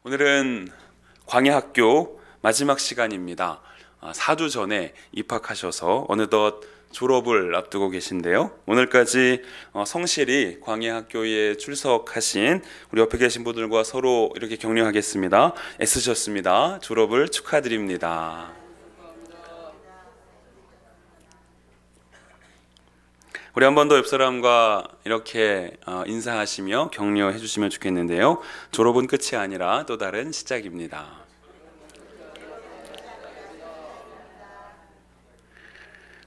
오늘은 광야학교 마지막 시간입니다. 4주 전에 입학하셔서 어느덧 졸업을 앞두고 계신데요. 오늘까지 성실히 광야학교에 출석하신 우리 옆에 계신 분들과 서로 이렇게 격려하겠습니다. 애쓰셨습니다. 졸업을 축하드립니다. 우리 한 번 더 옆 사람과 이렇게 인사하시며 격려해 주시면 좋겠는데요. 졸업은 끝이 아니라 또 다른 시작입니다.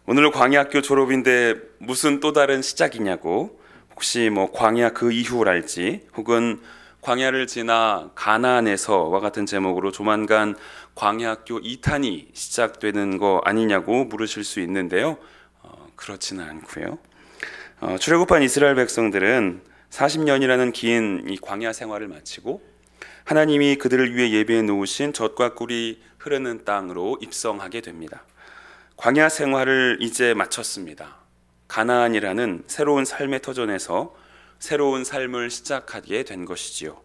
오늘 광야학교 졸업인데 무슨 또 다른 시작이냐고, 혹시 광야 그 이후랄지, 혹은 광야를 지나 가나안에서와 같은 제목으로 조만간 광야학교 2탄이 시작되는 거 아니냐고 물으실 수 있는데요. 그렇지는 않고요. 출애굽한 이스라엘 백성들은 40년이라는 긴 이 광야 생활을 마치고 하나님이 그들을 위해 예비해 놓으신 젖과 꿀이 흐르는 땅으로 입성하게 됩니다. 광야 생활을 이제 마쳤습니다. 가나안이라는 새로운 삶의 터전에서 새로운 삶을 시작하게 된 것이지요.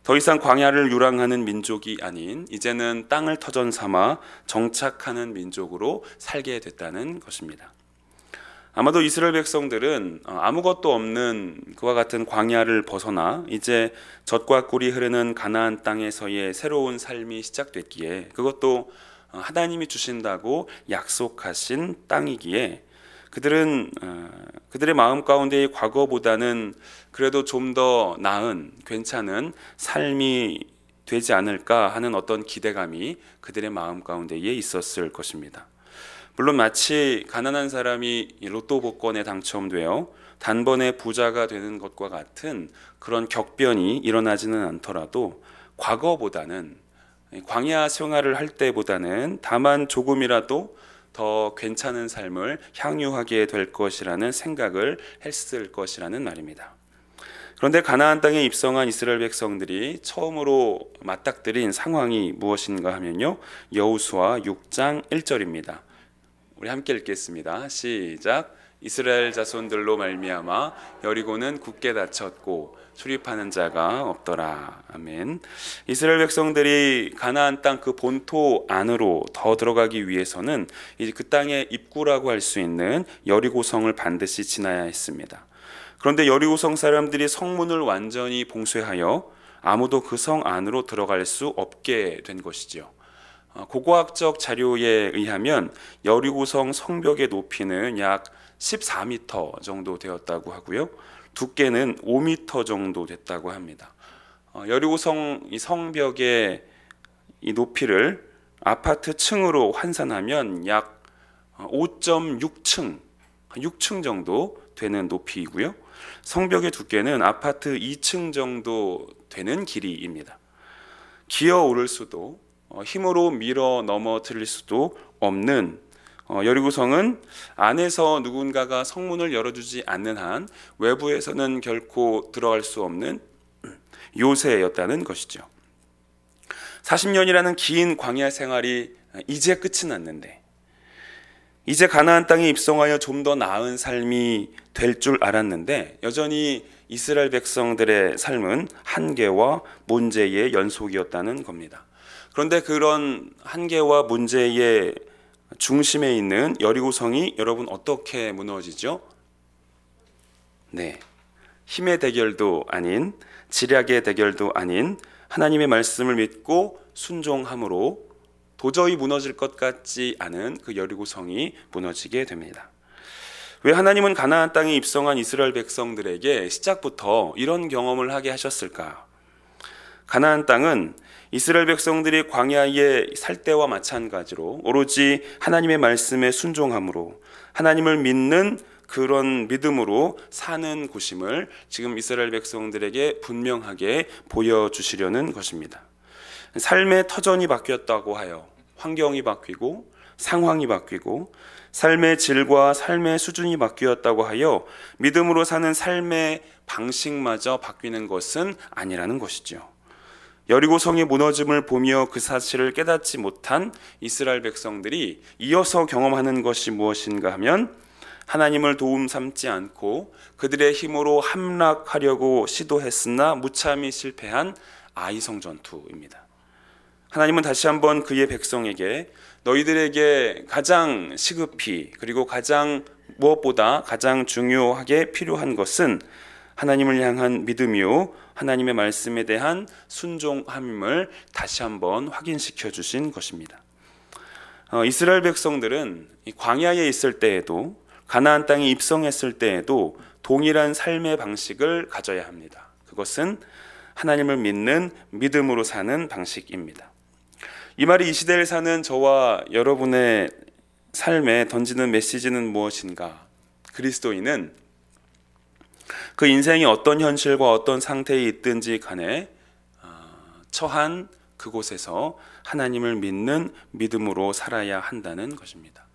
더 이상 광야를 유랑하는 민족이 아닌 이제는 땅을 터전 삼아 정착하는 민족으로 살게 됐다는 것입니다. 아마도 이스라엘 백성들은 아무것도 없는 그와 같은 광야를 벗어나 이제 젖과 꿀이 흐르는 가나안 땅에서의 새로운 삶이 시작됐기에, 그것도 하나님이 주신다고 약속하신 땅이기에 그들은 그들의 마음 가운데의 과거보다는 그래도 좀 더 나은 괜찮은 삶이 되지 않을까 하는 어떤 기대감이 그들의 마음 가운데에 있었을 것입니다. 물론 마치 가난한 사람이 로또 복권에 당첨되어 단번에 부자가 되는 것과 같은 그런 격변이 일어나지는 않더라도 과거보다는, 광야 생활을 할 때보다는 다만 조금이라도 더 괜찮은 삶을 향유하게 될 것이라는 생각을 했을 것이라는 말입니다. 그런데 가나안 땅에 입성한 이스라엘 백성들이 처음으로 맞닥뜨린 상황이 무엇인가 하면요, 여호수아 6장 1절입니다. 우리 함께 읽겠습니다. 시작. 이스라엘 자손들로 말미암아 여리고는 굳게 닫혔고 출입하는 자가 없더라. 아멘. 이스라엘 백성들이 가나안 땅 그 본토 안으로 더 들어가기 위해서는 이제 그 땅의 입구라고 할 수 있는 여리고성을 반드시 지나야 했습니다. 그런데 여리고성 사람들이 성문을 완전히 봉쇄하여 아무도 그 성 안으로 들어갈 수 없게 된 것이지요. 고고학적 자료에 의하면 여리고성 성벽의 높이는 약 14m 정도 되었다고 하고요, 두께는 5m 정도 됐다고 합니다. 여리고성 이 성벽의 이 높이를 아파트 층으로 환산하면 약 5.6층, 6층 정도 되는 높이이고요, 성벽의 두께는 아파트 2층 정도 되는 길이입니다. 기어오를 수도 힘으로 밀어 넘어뜨릴 수도 없는 여리고성은 안에서 누군가가 성문을 열어주지 않는 한 외부에서는 결코 들어갈 수 없는 요새였다는 것이죠. 40년이라는 긴 광야 생활이 이제 끝이 났는데, 이제 가나안 땅에 입성하여 좀 더 나은 삶이 될 줄 알았는데, 여전히 이스라엘 백성들의 삶은 한계와 문제의 연속이었다는 겁니다. 그런데 그런 한계와 문제의 중심에 있는 여리고성이 여러분 어떻게 무너지죠? 네, 힘의 대결도 아닌, 지략의 대결도 아닌 하나님의 말씀을 믿고 순종함으로 도저히 무너질 것 같지 않은 그 여리고성이 무너지게 됩니다. 왜 하나님은 가나안 땅에 입성한 이스라엘 백성들에게 시작부터 이런 경험을 하게 하셨을까? 가나안 땅은 이스라엘 백성들이 광야에 살 때와 마찬가지로 오로지 하나님의 말씀에 순종함으로 하나님을 믿는 그런 믿음으로 사는 곳임을 지금 이스라엘 백성들에게 분명하게 보여주시려는 것입니다. 삶의 터전이 바뀌었다고 하여 환경이 바뀌고 상황이 바뀌고 삶의 질과 삶의 수준이 바뀌었다고 하여 믿음으로 사는 삶의 방식마저 바뀌는 것은 아니라는 것이죠. 여리고성의 무너짐을 보며 그 사실을 깨닫지 못한 이스라엘 백성들이 이어서 경험하는 것이 무엇인가 하면, 하나님을 도움 삼지 않고 그들의 힘으로 함락하려고 시도했으나 무참히 실패한 아이성 전투입니다. 하나님은 다시 한번 그의 백성에게 너희들에게 가장 시급히 그리고 무엇보다 가장 중요하게 필요한 것은 하나님을 향한 믿음이요 하나님의 말씀에 대한 순종함임을 다시 한번 확인시켜 주신 것입니다. 이스라엘 백성들은 광야에 있을 때에도 가나안 땅에 입성했을 때에도 동일한 삶의 방식을 가져야 합니다. 그것은 하나님을 믿는 믿음으로 사는 방식입니다. 이 말이 이 시대를 사는 저와 여러분의 삶에 던지는 메시지는 무엇인가? 그리스도인은 그 인생이 어떤 현실과 어떤 상태에 있든지 간에 처한 그곳에서 하나님을 믿는 믿음으로 살아야 한다는 것입니다.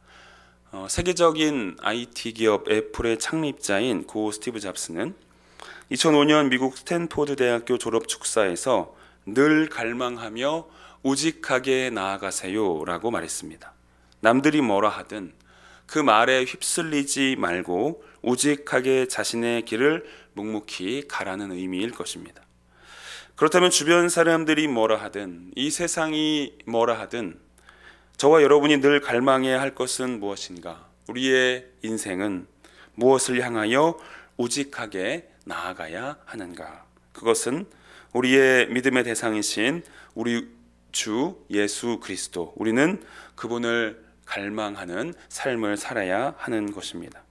세계적인 IT 기업 애플의 창립자인 고 스티브 잡스는 2005년 미국 스탠포드 대학교 졸업 축사에서 늘 갈망하며 우직하게 나아가세요 라고 말했습니다. 남들이 뭐라 하든 그 말에 휩쓸리지 말고 우직하게 자신의 길을 묵묵히 가라는 의미일 것입니다. 그렇다면 주변 사람들이 뭐라 하든 이 세상이 뭐라 하든 저와 여러분이 늘 갈망해야 할 것은 무엇인가? 우리의 인생은 무엇을 향하여 우직하게 나아가야 하는가? 그것은 우리의 믿음의 대상이신 우리 주 예수 그리스도, 우리는 그분을 갈망하는 삶을 살아야 하는 것입니다.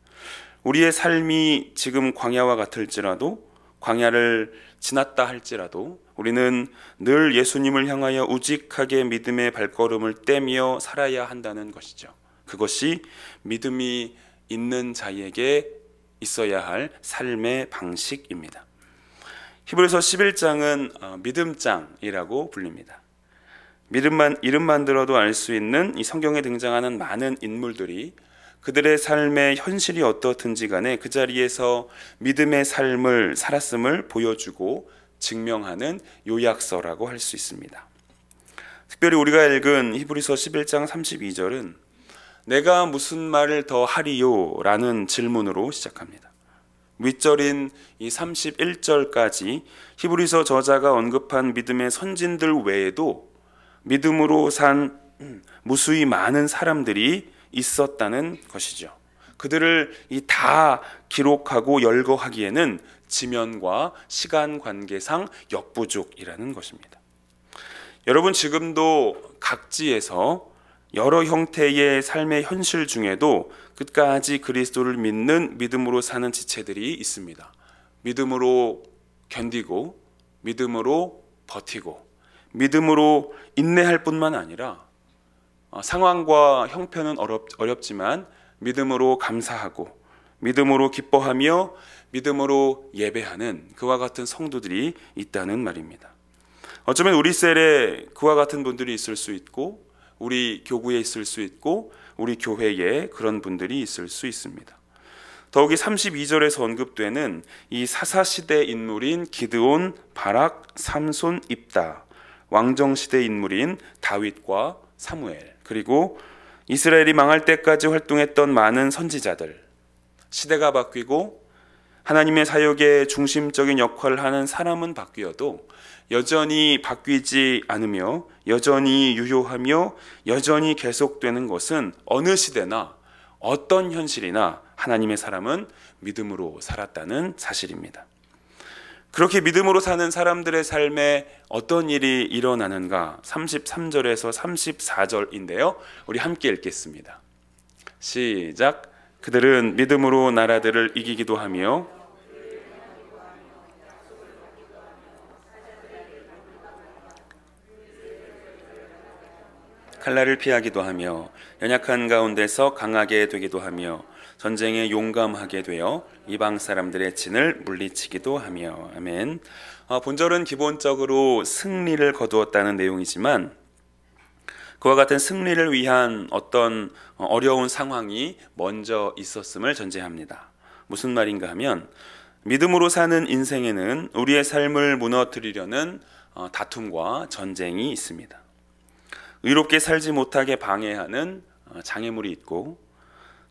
우리의 삶이 지금 광야와 같을지라도, 광야를 지났다 할지라도 우리는 늘 예수님을 향하여 우직하게 믿음의 발걸음을 떼며 살아야 한다는 것이죠. 그것이 믿음이 있는 자에게 있어야 할 삶의 방식입니다. 히브리서 11장은 믿음장이라고 불립니다. 이름만 들어도 알 수 있는 이 성경에 등장하는 많은 인물들이 그들의 삶의 현실이 어떻든지 간에 그 자리에서 믿음의 삶을 살았음을 보여주고 증명하는 요약서라고 할 수 있습니다. 특별히 우리가 읽은 히브리서 11장 32절은 내가 무슨 말을 더 하리요? 라는 질문으로 시작합니다. 윗절인 이 31절까지 히브리서 저자가 언급한 믿음의 선진들 외에도 믿음으로 산 무수히 많은 사람들이 있었다는 것이죠. 그들을 다 기록하고 열거하기에는 지면과 시간 관계상 역부족이라는 것입니다. 여러분, 지금도 각지에서 여러 형태의 삶의 현실 중에도 끝까지 그리스도를 믿는 믿음으로 사는 지체들이 있습니다. 믿음으로 견디고 믿음으로 버티고 믿음으로 인내할 뿐만 아니라 상황과 형편은 어렵지만 믿음으로 감사하고 믿음으로 기뻐하며 믿음으로 예배하는 그와 같은 성도들이 있다는 말입니다. 어쩌면 우리 셀에 그와 같은 분들이 있을 수 있고 우리 교구에 있을 수 있고 우리 교회에 그런 분들이 있을 수 있습니다. 더욱이 32절에서 언급되는 이 사사시대 인물인 기드온, 바락, 삼손, 입다, 왕정시대 인물인 다윗과 사무엘, 그리고 이스라엘이 망할 때까지 활동했던 많은 선지자들, 시대가 바뀌고 하나님의 사역의 중심적인 역할을 하는 사람은 바뀌어도 여전히 바뀌지 않으며 여전히 유효하며 여전히 계속되는 것은 어느 시대나 어떤 현실이나 하나님의 사람은 믿음으로 살았다는 사실입니다. 그렇게 믿음으로 사는 사람들의 삶에 어떤 일이 일어나는가? 33절에서 34절인데요. 우리 함께 읽겠습니다. 시작. 그들은 믿음으로 나라들을 이기기도 하며 칼날을 피하기도 하며 연약한 가운데서 강하게 되기도 하며 전쟁에 용감하게 되어 이방 사람들의 진을 물리치기도 하며. 아멘. 본절은 기본적으로 승리를 거두었다는 내용이지만 그와 같은 승리를 위한 어떤 어려운 상황이 먼저 있었음을 전제합니다. 무슨 말인가 하면 믿음으로 사는 인생에는 우리의 삶을 무너뜨리려는 다툼과 전쟁이 있습니다. 의롭게 살지 못하게 방해하는 장애물이 있고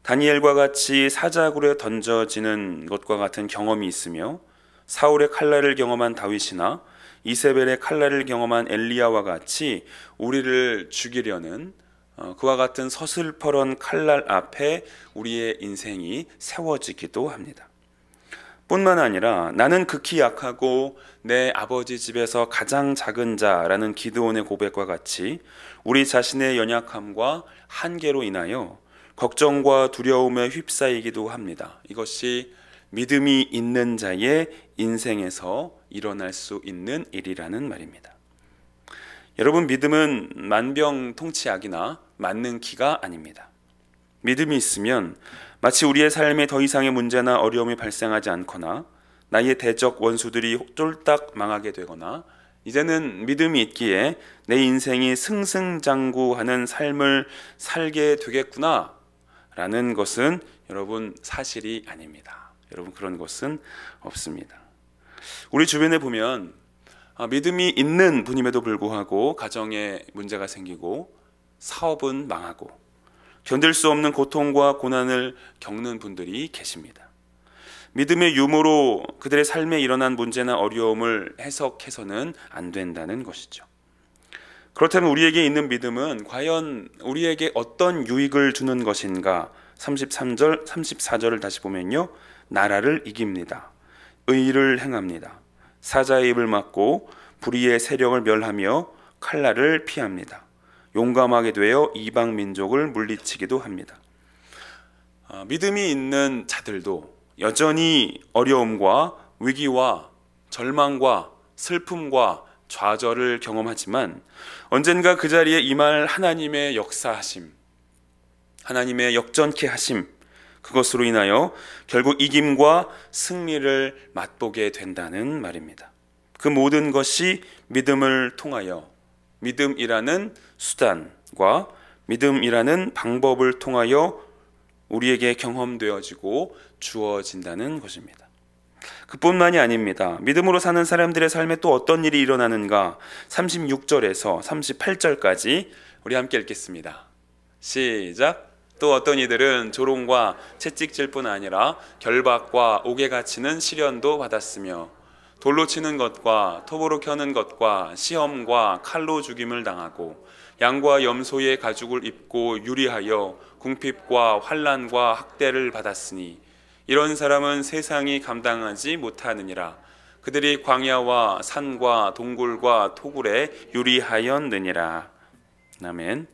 다니엘과 같이 사자굴에 던져지는 것과 같은 경험이 있으며 사울의 칼날을 경험한 다윗이나 이세벨의 칼날을 경험한 엘리야와 같이 우리를 죽이려는 그와 같은 서슬퍼런 칼날 앞에 우리의 인생이 세워지기도 합니다. 뿐만 아니라 나는 극히 약하고 내 아버지 집에서 가장 작은 자라는 기드온의 고백과 같이 우리 자신의 연약함과 한계로 인하여 걱정과 두려움에 휩싸이기도 합니다. 이것이 믿음이 있는 자의 인생에서 일어날 수 있는 일이라는 말입니다. 여러분, 믿음은 만병통치약이나 맞는 기가 아닙니다. 믿음이 있으면 마치 우리의 삶에 더 이상의 문제나 어려움이 발생하지 않거나 나의 대적 원수들이 쫄딱 망하게 되거나 이제는 믿음이 있기에 내 인생이 승승장구하는 삶을 살게 되겠구나 라는 것은 여러분 사실이 아닙니다. 여러분, 그런 것은 없습니다. 우리 주변에 보면 믿음이 있는 분임에도 불구하고 가정에 문제가 생기고 사업은 망하고 견딜 수 없는 고통과 고난을 겪는 분들이 계십니다. 믿음의 유무로 그들의 삶에 일어난 문제나 어려움을 해석해서는 안 된다는 것이죠. 그렇다면 우리에게 있는 믿음은 과연 우리에게 어떤 유익을 주는 것인가? 33절, 34절을 다시 보면요. 나라를 이깁니다. 의를 행합니다. 사자의 입을 막고 불의의 세력을 멸하며 칼날을 피합니다. 용감하게 되어 이방 민족을 물리치기도 합니다. 믿음이 있는 자들도 여전히 어려움과 위기와 절망과 슬픔과 좌절을 경험하지만 언젠가 그 자리에 임할 하나님의 역사하심, 하나님의 역전케 하심, 그것으로 인하여 결국 이김과 승리를 맛보게 된다는 말입니다. 그 모든 것이 믿음을 통하여, 믿음이라는 수단과 믿음이라는 방법을 통하여 우리에게 경험되어지고 주어진다는 것입니다. 그뿐만이 아닙니다. 믿음으로 사는 사람들의 삶에 또 어떤 일이 일어나는가? 36절에서 38절까지 우리 함께 읽겠습니다. 시작. 또 어떤 이들은 조롱과 채찍질뿐 아니라 결박과 옥에 갇히는 시련도 받았으며 돌로 치는 것과 톱으로 켜는 것과 시험과 칼로 죽임을 당하고 양과 염소의 가죽을 입고 유리하여 궁핍과 환난과 학대를 받았으니 이런 사람은 세상이 감당하지 못하느니라. 그들이 광야와 산과 동굴과 토굴에 유리하였느니라. 아멘.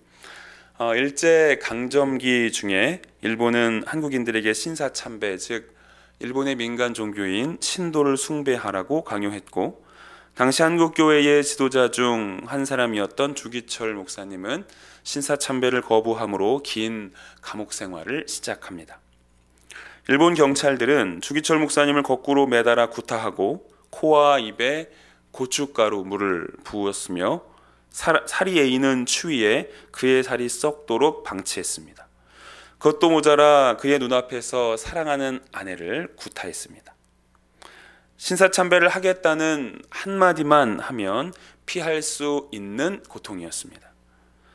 일제 강점기 중에 일본은 한국인들에게 신사참배, 즉 일본의 민간 종교인 신도를 숭배하라고 강요했고, 당시 한국교회의 지도자 중 한 사람이었던 주기철 목사님은 신사참배를 거부함으로 긴 감옥 생활을 시작합니다. 일본 경찰들은 주기철 목사님을 거꾸로 매달아 구타하고 코와 입에 고춧가루 물을 부었으며 살이 에이는 추위에 그의 살이 썩도록 방치했습니다. 그것도 모자라 그의 눈앞에서 사랑하는 아내를 구타했습니다. 신사참배를 하겠다는 한마디만 하면 피할 수 있는 고통이었습니다.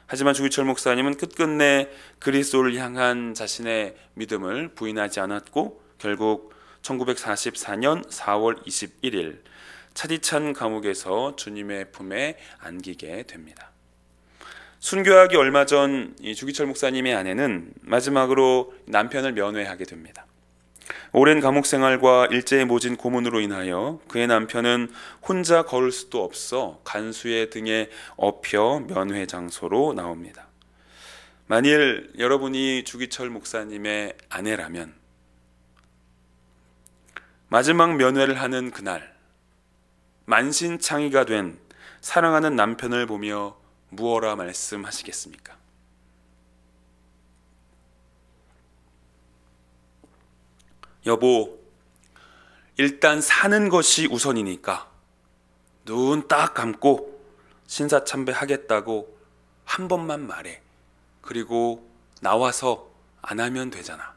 하지만 주기철 목사님은 끝끝내 그리스도를 향한 자신의 믿음을 부인하지 않았고 결국 1944년 4월 21일 차디찬 감옥에서 주님의 품에 안기게 됩니다. 순교하기 얼마 전 이 주기철 목사님의 아내는 마지막으로 남편을 면회하게 됩니다. 오랜 감옥 생활과 일제에 모진 고문으로 인하여 그의 남편은 혼자 걸을 수도 없어 간수의 등에 업혀 면회 장소로 나옵니다. 만일 여러분이 주기철 목사님의 아내라면 마지막 면회를 하는 그날 만신창이가 된 사랑하는 남편을 보며 무엇라 말씀하시겠습니까? 여보, 일단 사는 것이 우선이니까 눈 딱 감고 신사참배 하겠다고 한 번만 말해. 그리고 나와서 안 하면 되잖아.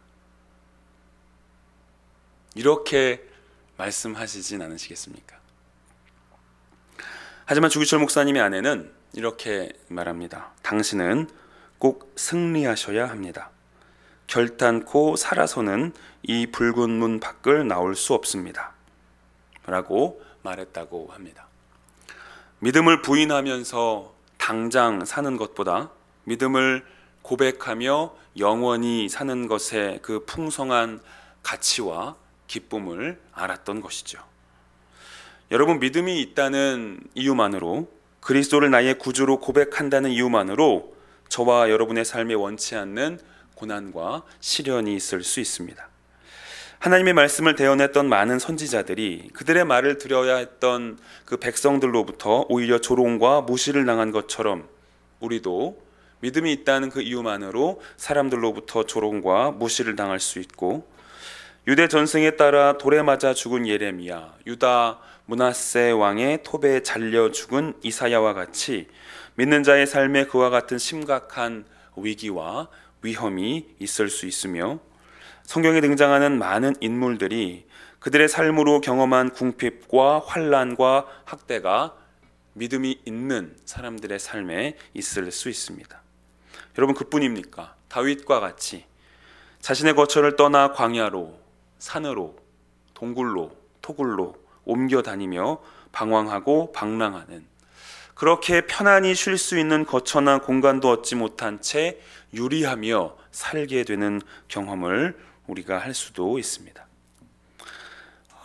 이렇게 말씀하시진 않으시겠습니까? 하지만 주기철 목사님의 아내는 이렇게 말합니다. 당신은 꼭 승리하셔야 합니다. 결탄코 살아서는 이 붉은 문 밖을 나올 수 없습니다. 라고 말했다고 합니다. 믿음을 부인하면서 당장 사는 것보다 믿음을 고백하며 영원히 사는 것의 그 풍성한 가치와 기쁨을 알았던 것이죠. 여러분, 믿음이 있다는 이유만으로, 그리스도를 나의 구주로 고백한다는 이유만으로 저와 여러분의 삶에 원치 않는 고난과 시련이 있을 수 있습니다. 하나님의 말씀을 대언했던 많은 선지자들이 그들의 말을 들어야 했던 그 백성들로부터 오히려 조롱과 무시를 당한 것처럼 우리도 믿음이 있다는 그 이유만으로 사람들로부터 조롱과 무시를 당할 수 있고, 유대 전승에 따라 돌에 맞아 죽은 예레미야, 유다 므낫세 왕의 톱에 잘려 죽은 이사야와 같이 믿는 자의 삶에 그와 같은 심각한 위기와 위험이 있을 수 있으며, 성경에 등장하는 많은 인물들이 그들의 삶으로 경험한 궁핍과 환난과 학대가 믿음이 있는 사람들의 삶에 있을 수 있습니다. 여러분, 그뿐입니까? 다윗과 같이 자신의 거처를 떠나 광야로, 산으로, 동굴로, 토굴로 옮겨 다니며 방황하고 방랑하는, 그렇게 편안히 쉴 수 있는 거처나 공간도 얻지 못한 채 유리하며 살게 되는 경험을 우리가 할 수도 있습니다.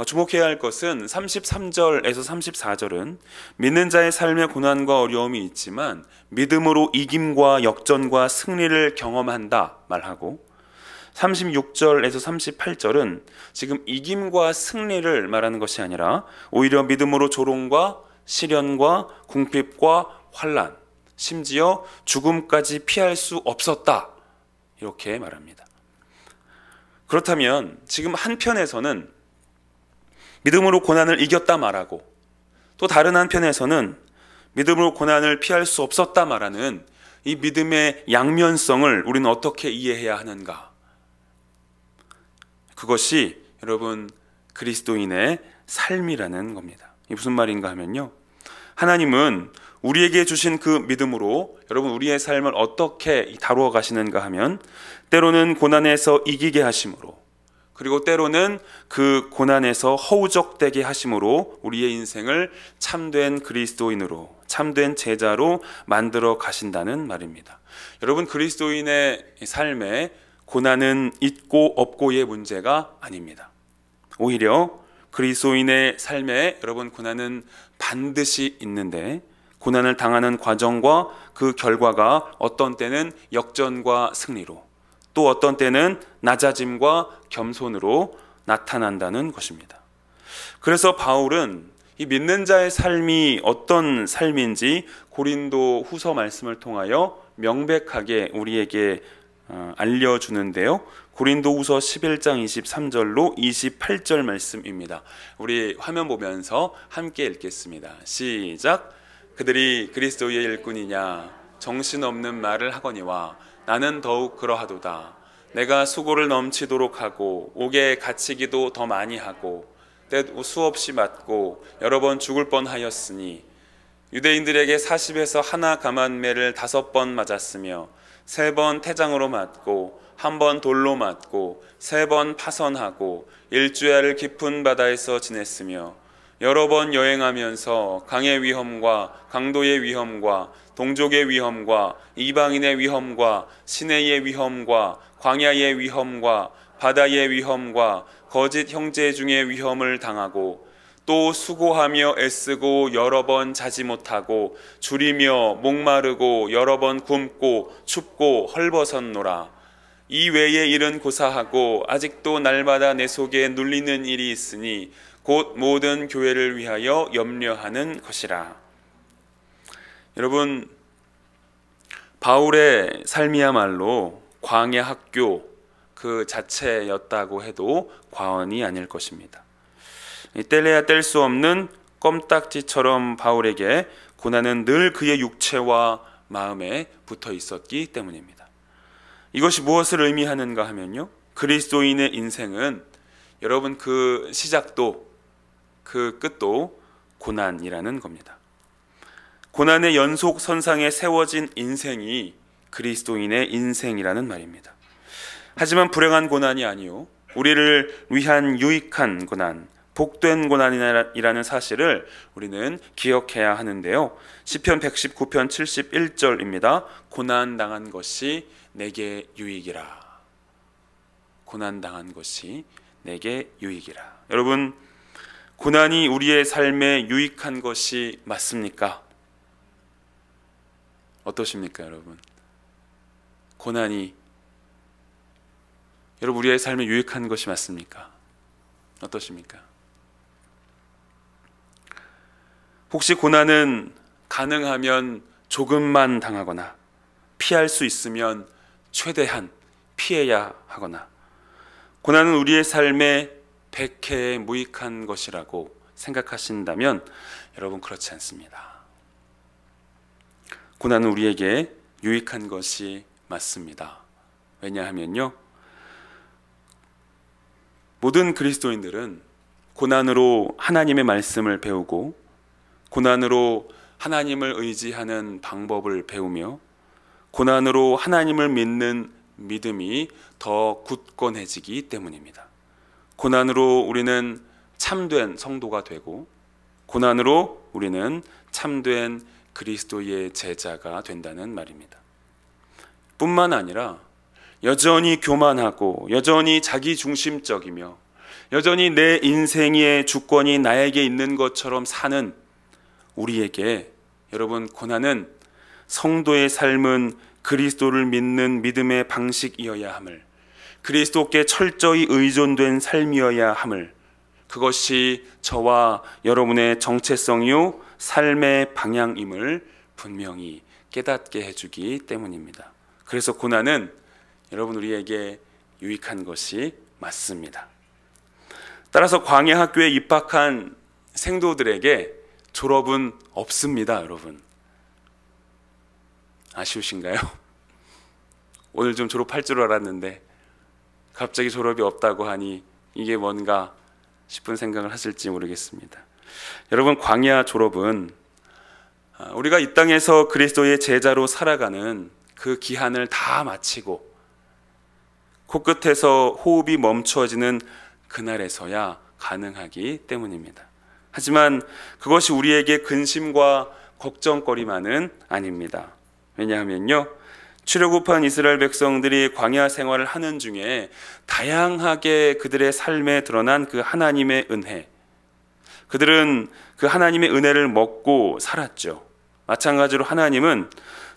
주목해야 할 것은 33절에서 34절은 믿는 자의 삶의 고난과 어려움이 있지만 믿음으로 이김과 역전과 승리를 경험한다 말하고, 36절에서 38절은 지금 이김과 승리를 말하는 것이 아니라 오히려 믿음으로 조롱과 시련과 궁핍과 환난, 심지어 죽음까지 피할 수 없었다, 이렇게 말합니다. 그렇다면 지금 한편에서는 믿음으로 고난을 이겼다 말하고, 또 다른 한편에서는 믿음으로 고난을 피할 수 없었다 말하는 이 믿음의 양면성을 우리는 어떻게 이해해야 하는가? 그것이 여러분 그리스도인의 삶이라는 겁니다. 이게 무슨 말인가 하면요, 하나님은 우리에게 주신 그 믿음으로 여러분 우리의 삶을 어떻게 다루어 가시는가 하면, 때로는 고난에서 이기게 하심으로, 그리고 때로는 그 고난에서 허우적대게 하심으로 우리의 인생을 참된 그리스도인으로, 참된 제자로 만들어 가신다는 말입니다. 여러분, 그리스도인의 삶에 고난은 있고 없고의 문제가 아닙니다. 오히려 그리스도인의 삶에 여러분 고난은 반드시 있는데, 고난을 당하는 과정과 그 결과가 어떤 때는 역전과 승리로, 또 어떤 때는 낮아짐과 겸손으로 나타난다는 것입니다. 그래서 바울은 이 믿는 자의 삶이 어떤 삶인지 고린도 후서 말씀을 통하여 명백하게 우리에게 알려주는데요, 고린도 후서 11장 23절로 28절 말씀입니다. 우리 화면 보면서 함께 읽겠습니다. 시작. 그들이 그리스도의 일꾼이냐 정신없는 말을 하거니와 나는 더욱 그러하도다. 내가 수고를 넘치도록 하고 옥에 갇히기도 더 많이 하고 때도 수없이 맞고 여러 번 죽을 뻔하였으니, 유대인들에게 40에서 하나 감한매를 5번 맞았으며 3번 태장으로 맞고 1번 돌로 맞고 3번 파선하고 일주야를 깊은 바다에서 지냈으며, 여러 번 여행하면서 강의 위험과 강도의 위험과 동족의 위험과 이방인의 위험과 시내의 위험과 광야의 위험과 바다의 위험과 거짓 형제 중의 위험을 당하고, 또 수고하며 애쓰고 여러 번 자지 못하고 줄이며 목마르고 여러 번 굶고 춥고 헐벗었노라. 이 외의 일은 고사하고 아직도 날마다 내 속에 눌리는 일이 있으니 곧 모든 교회를 위하여 염려하는 것이라. 여러분, 바울의 삶이야말로 광야 학교 그 자체였다고 해도 과언이 아닐 것입니다. 뗄래야 뗄 수 없는 껌딱지처럼 바울에게 고난은 늘 그의 육체와 마음에 붙어 있었기 때문입니다. 이것이 무엇을 의미하는가 하면요, 그리스도인의 인생은 여러분 그 시작도 그 끝도 고난이라는 겁니다. 고난의 연속선상에 세워진 인생이 그리스도인의 인생이라는 말입니다. 하지만 불행한 고난이 아니요, 우리를 위한 유익한 고난, 복된 고난이라는 사실을 우리는 기억해야 하는데요. 시편 119편 71절입니다. 고난 당한 것이 내게 유익이라. 고난 당한 것이 내게 유익이라. 여러분, 고난이 우리의 삶에 유익한 것이 맞습니까? 어떠십니까, 여러분? 고난이 여러분 우리의 삶에 유익한 것이 맞습니까? 어떠십니까? 혹시 고난은 가능하면 조금만 당하거나 피할 수 있으면 최대한 피해야 하거나 고난은 우리의 삶에 백해에 무익한 것이라고 생각하신다면 여러분 그렇지 않습니다. 고난은 우리에게 유익한 것이 맞습니다. 왜냐하면요, 모든 그리스도인들은 고난으로 하나님의 말씀을 배우고 고난으로 하나님을 의지하는 방법을 배우며 고난으로 하나님을 믿는 믿음이 더 굳건해지기 때문입니다. 고난으로 우리는 참된 성도가 되고 고난으로 우리는 참된 그리스도의 제자가 된다는 말입니다. 뿐만 아니라 여전히 교만하고 여전히 자기중심적이며 여전히 내 인생의 주권이 나에게 있는 것처럼 사는 우리에게 여러분, 고난은 성도의 삶은 그리스도를 믿는 믿음의 방식이어야 함을, 그리스도께 철저히 의존된 삶이어야 함을, 그것이 저와 여러분의 정체성이요 삶의 방향임을 분명히 깨닫게 해주기 때문입니다. 그래서 고난은 여러분 우리에게 유익한 것이 맞습니다. 따라서 광야 학교에 입학한 생도들에게 졸업은 없습니다, 여러분. 아쉬우신가요? 오늘 좀 졸업할 줄 알았는데 갑자기 졸업이 없다고 하니 이게 뭔가 싶은 생각을 하실지 모르겠습니다. 여러분, 광야 졸업은 우리가 이 땅에서 그리스도의 제자로 살아가는 그 기한을 다 마치고 코끝에서 호흡이 멈춰지는 그날에서야 가능하기 때문입니다. 하지만 그것이 우리에게 근심과 걱정거리만은 아닙니다. 왜냐하면요, 출애굽한 이스라엘 백성들이 광야 생활을 하는 중에 다양하게 그들의 삶에 드러난 그 하나님의 은혜, 그들은 그 하나님의 은혜를 먹고 살았죠. 마찬가지로 하나님은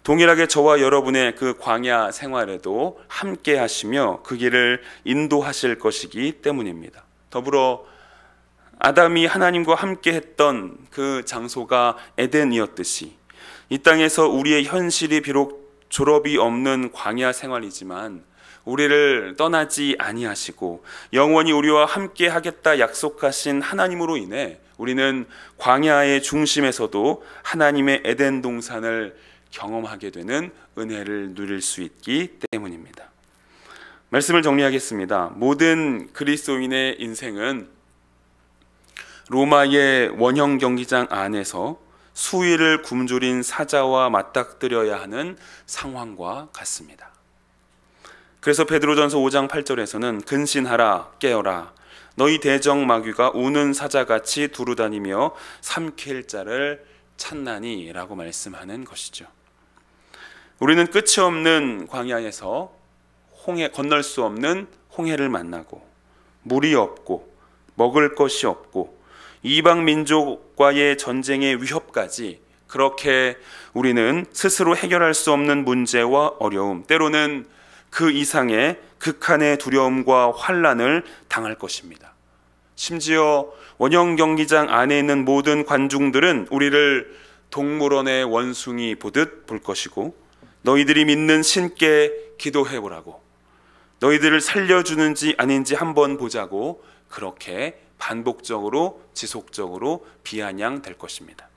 동일하게 저와 여러분의 그 광야 생활에도 함께 하시며 그 길을 인도하실 것이기 때문입니다. 더불어 아담이 하나님과 함께 했던 그 장소가 에덴이었듯이 이 땅에서 우리의 현실이 비록 졸업이 없는 광야 생활이지만 우리를 떠나지 아니하시고 영원히 우리와 함께 하겠다 약속하신 하나님으로 인해 우리는 광야의 중심에서도 하나님의 에덴 동산을 경험하게 되는 은혜를 누릴 수 있기 때문입니다. 말씀을 정리하겠습니다. 모든 그리스도인의 인생은 로마의 원형 경기장 안에서 수위를 굶주린 사자와 맞닥뜨려야 하는 상황과 같습니다. 그래서 베드로전서 5장 8절에서는 근신하라 깨어라 너희 대적마귀가 우는 사자같이 두루다니며 삼킬 자를 찾나니 라고 말씀하는 것이죠. 우리는 끝이 없는 광야에서 건널 수 없는 홍해를 만나고 물이 없고 먹을 것이 없고 이방 민족과의 전쟁의 위협까지 그렇게 우리는 스스로 해결할 수 없는 문제와 어려움, 때로는 그 이상의 극한의 두려움과 환난을 당할 것입니다. 심지어 원형 경기장 안에 있는 모든 관중들은 우리를 동물원의 원숭이 보듯 볼 것이고 너희들이 믿는 신께 기도해보라고, 너희들을 살려주는지 아닌지 한번 보자고 그렇게 반복적으로 지속적으로 비아냥될 것입니다.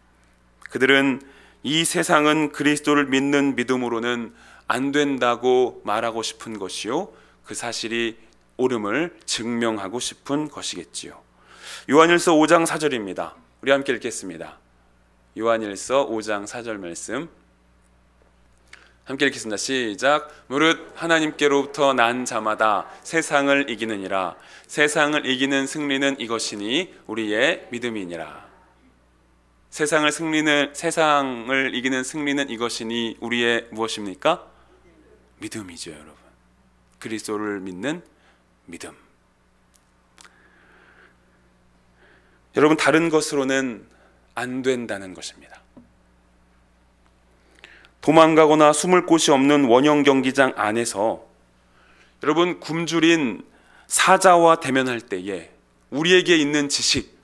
그들은 이 세상은 그리스도를 믿는 믿음으로는 안 된다고 말하고 싶은 것이요 그 사실이 옳음을 증명하고 싶은 것이겠지요. 요한일서 5장 4절입니다. 우리 함께 읽겠습니다. 요한일서 5장 4절 말씀 함께 읽겠습니다. 시작. 무릇 하나님께로부터 난 자마다 세상을 이기느니라. 세상을 이기는 승리는 이것이니 우리의 믿음이니라. 세상을 이기는 승리는 이것이니 우리의 무엇입니까? 믿음이죠, 여러분. 그리스도를 믿는 믿음. 여러분, 다른 것으로는 안 된다는 것입니다. 도망가거나 숨을 곳이 없는 원형 경기장 안에서 여러분, 굶주린 사자와 대면할 때에 우리에게 있는 지식,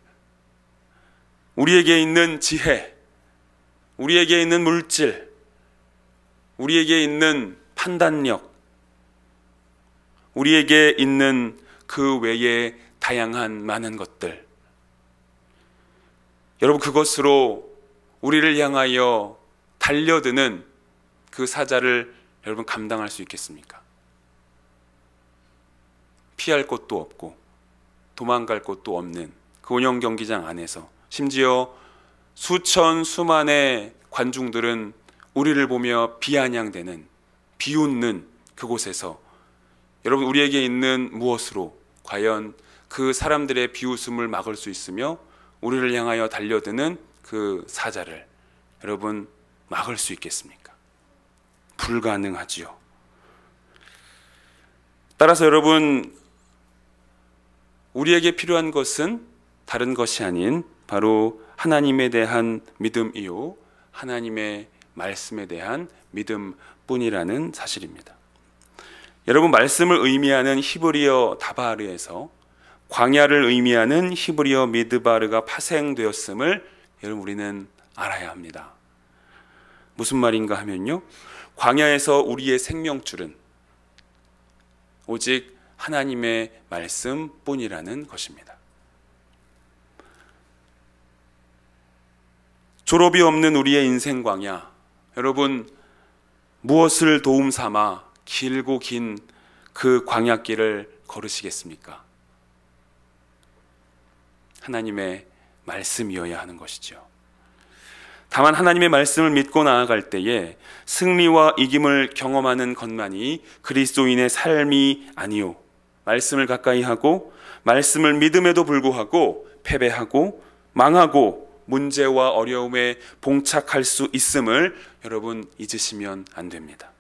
우리에게 있는 지혜, 우리에게 있는 물질, 우리에게 있는 판단력, 우리에게 있는 그 외의 다양한 많은 것들, 여러분, 그것으로 우리를 향하여 달려드는 그 사자를 여러분 감당할 수 있겠습니까? 피할 곳도 없고 도망갈 곳도 없는 그 원형 경기장 안에서 심지어 수만의 관중들은 우리를 보며 비아냥대는, 비웃는 그곳에서 여러분, 우리에게 있는 무엇으로 과연 그 사람들의 비웃음을 막을 수 있으며 우리를 향하여 달려드는 그 사자를 여러분 막을 수 있겠습니까? 불가능하지요. 따라서 여러분, 우리에게 필요한 것은 다른 것이 아닌 바로 하나님에 대한 믿음이요, 하나님의 말씀에 대한 믿음뿐이라는 사실입니다. 여러분, 말씀을 의미하는 히브리어 다바르에서 광야를 의미하는 히브리어 미드바르가 파생되었음을 여러분 우리는 알아야 합니다. 무슨 말인가 하면요, 광야에서 우리의 생명줄은 오직 하나님의 말씀뿐이라는 것입니다. 졸업이 없는 우리의 인생 광야, 여러분 무엇을 도움 삼아 길고 긴 그 광야길을 걸으시겠습니까? 하나님의 말씀이어야 하는 것이죠. 다만 하나님의 말씀을 믿고 나아갈 때에 승리와 이김을 경험하는 것만이 그리스도인의 삶이 아니요, 말씀을 가까이 하고 말씀을 믿음에도 불구하고 패배하고 망하고 문제와 어려움에 봉착할 수 있음을 여러분 잊으시면 안 됩니다.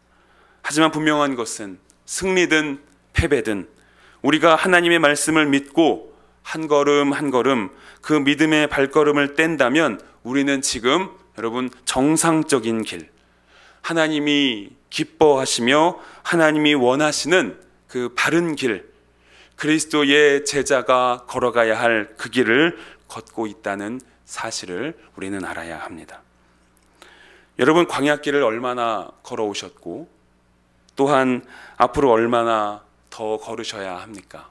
하지만 분명한 것은 승리든 패배든 우리가 하나님의 말씀을 믿고 한 걸음 한 걸음 그 믿음의 발걸음을 뗀다면 우리는 지금 여러분 정상적인 길, 하나님이 기뻐하시며 하나님이 원하시는 그 바른 길, 그리스도의 제자가 걸어가야 할 그 길을 걷고 있다는 사실을 우리는 알아야 합니다. 여러분, 광야길을 얼마나 걸어오셨고 또한 앞으로 얼마나 더 걸으셔야 합니까?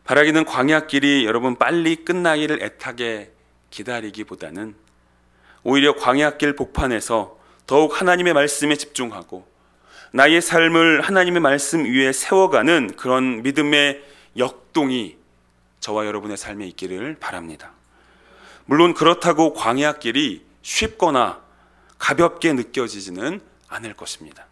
바라기는 광야길이 여러분 빨리 끝나기를 애타게 기다리기보다는 오히려 광야길 복판에서 더욱 하나님의 말씀에 집중하고 나의 삶을 하나님의 말씀 위에 세워가는 그런 믿음의 역동이 저와 여러분의 삶에 있기를 바랍니다. 물론 그렇다고 광야길이 쉽거나 가볍게 느껴지지는 않을 것입니다.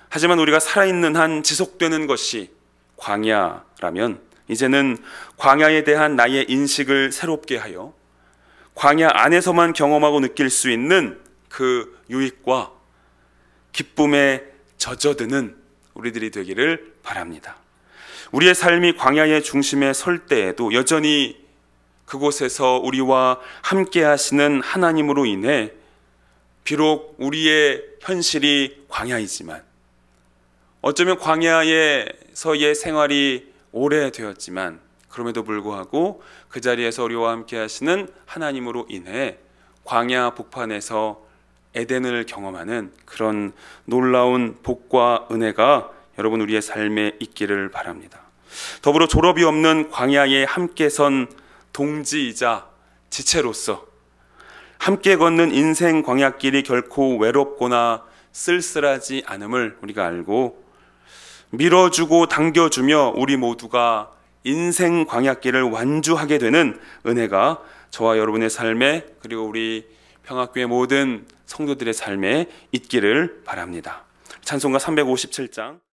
하지만 우리가 살아있는 한 지속되는 것이 광야라면 이제는 광야에 대한 나의 인식을 새롭게 하여 광야 안에서만 경험하고 느낄 수 있는 그 유익과 기쁨에 젖어드는 우리들이 되기를 바랍니다. 우리의 삶이 광야의 중심에 설 때에도 여전히 그곳에서 우리와 함께 하시는 하나님으로 인해 비록 우리의 현실이 광야이지만, 어쩌면 광야에서의 생활이 오래되었지만 그럼에도 불구하고 그 자리에서 우리와 함께 하시는 하나님으로 인해 광야 복판에서 에덴을 경험하는 그런 놀라운 복과 은혜가 여러분 우리의 삶에 있기를 바랍니다. 더불어 졸업이 없는 광야에 함께 선 동지이자 지체로서 함께 걷는 인생 광야길이 결코 외롭거나 쓸쓸하지 않음을 우리가 알고 밀어주고 당겨주며 우리 모두가 인생 광야길을 완주하게 되는 은혜가 저와 여러분의 삶에, 그리고 우리 평화교회 모든 성도들의 삶에 있기를 바랍니다. 찬송가 357장